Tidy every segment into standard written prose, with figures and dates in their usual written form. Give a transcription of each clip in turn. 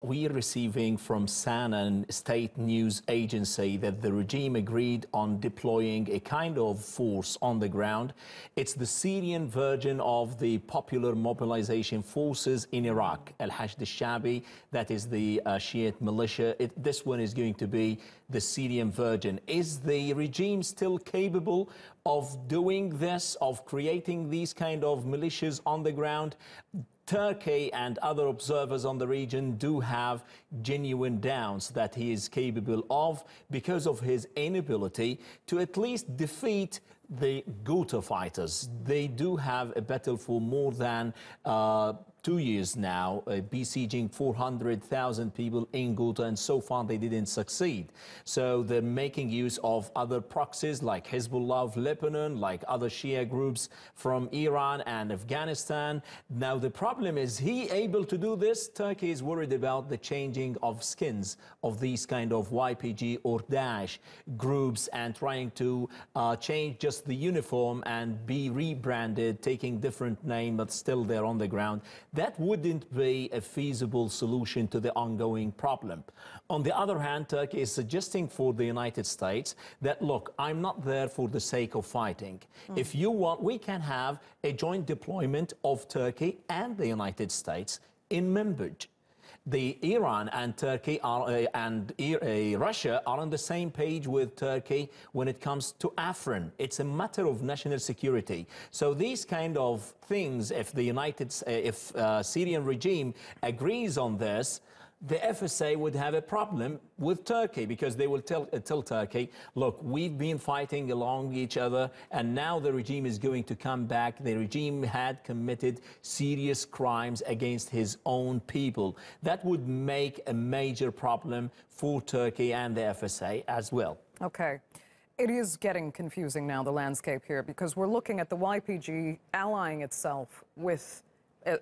we are receiving from SANA, state news agency, that the regime agreed on deploying a kind of force on the ground. It's the Syrian version of the popular mobilization forces in Iraq, Al-Hashd al-Shabi, that is the Shiite militia. This one is going to be the Syrian version. Is the regime still capable of doing this, of creating these kind of militias on the ground? Turkey and other observers on the region do have genuine doubts that he is capable of, because of his inability to at least defeat the Ghouta fighters. They do have a battle for more than 2 years now, besieging 400,000 people in Ghouta, and so far they didn't succeed. So they're making use of other proxies like Hezbollah of Lebanon, like other Shia groups from Iran and Afghanistan. Now the problem is, he able to do this? Turkey is worried about the changing of skins of these kind of YPG or Daesh groups, and trying to change just the uniform and be rebranded, taking different name, but still they're on the ground. That wouldn't be a feasible solution to the ongoing problem. On the other hand, Turkey is suggesting for the United States that, look, I'm not there for the sake of fighting. If you want, we can have a joint deployment of Turkey and the United States in Manbij. The Iran and Turkey Russia are on the same page with Turkey when it comes to Afrin. It's a matter of national security. So these kind of things, if the Syrian regime agrees on this, the FSA would have a problem with Turkey, because they will tell Turkey, look, we've been fighting along each other, and now the regime is going to come back. The regime had committed serious crimes against his own people. That would make a major problem for Turkey and the FSA as well. Okay. It is getting confusing now, the landscape here, because we're looking at the YPG allying itself with,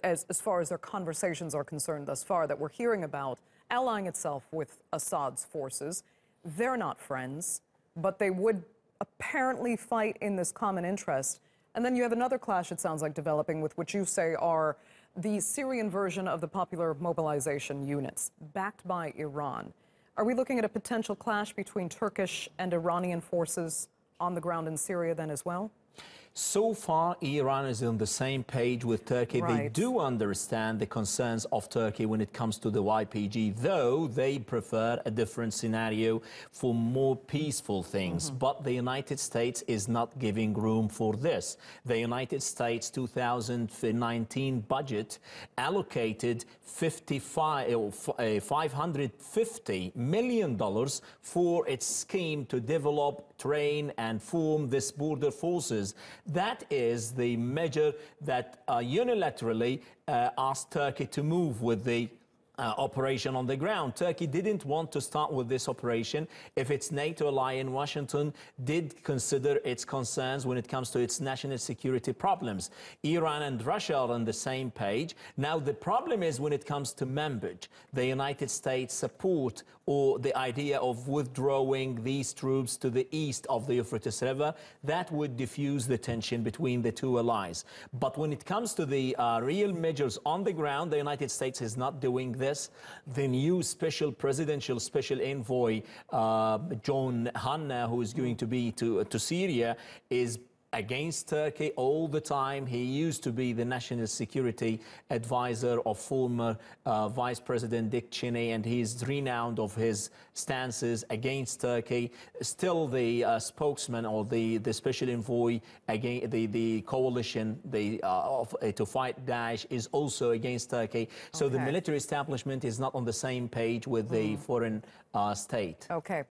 as far as their conversations are concerned thus far, that we're hearing about, allying itself with Assad's forces. They're not friends, but they would apparently fight in this common interest. And then you have another clash, it sounds like, developing with what you say are the Syrian version of the popular mobilization units, backed by Iran. Are we looking at a potential clash between Turkish and Iranian forces on the ground in Syria then as well? So far, Iran is on the same page with Turkey. Right. They do understand the concerns of Turkey when it comes to the YPG, though they prefer a different scenario for more peaceful things. But the United States is not giving room for this. The United States 2019 budget allocated $550 million for its scheme to develop, train, and form this border forces. That is the measure that unilaterally asked Turkey to move with the operation on the ground. Turkey didn't want to start with this operation if its NATO ally in Washington did consider its concerns when it comes to its national security problems. Iran and Russia are on the same page. Now, the problem is when it comes to Manbij, the United States support or the idea of withdrawing these troops to the east of the Euphrates River. That would diffuse the tension between the two allies. But when it comes to the real measures on the ground, the United States is not doing this. The new presidential special envoy, John Hanna, who is going to be to Syria, is against Turkey all the time. He used to be the national security advisor of former Vice President Dick Cheney, and he's renowned of his stances against Turkey. Still, the spokesman or the special envoy against the coalition to fight Daesh is also against Turkey. So the military establishment is not on the same page with the foreign state. Okay.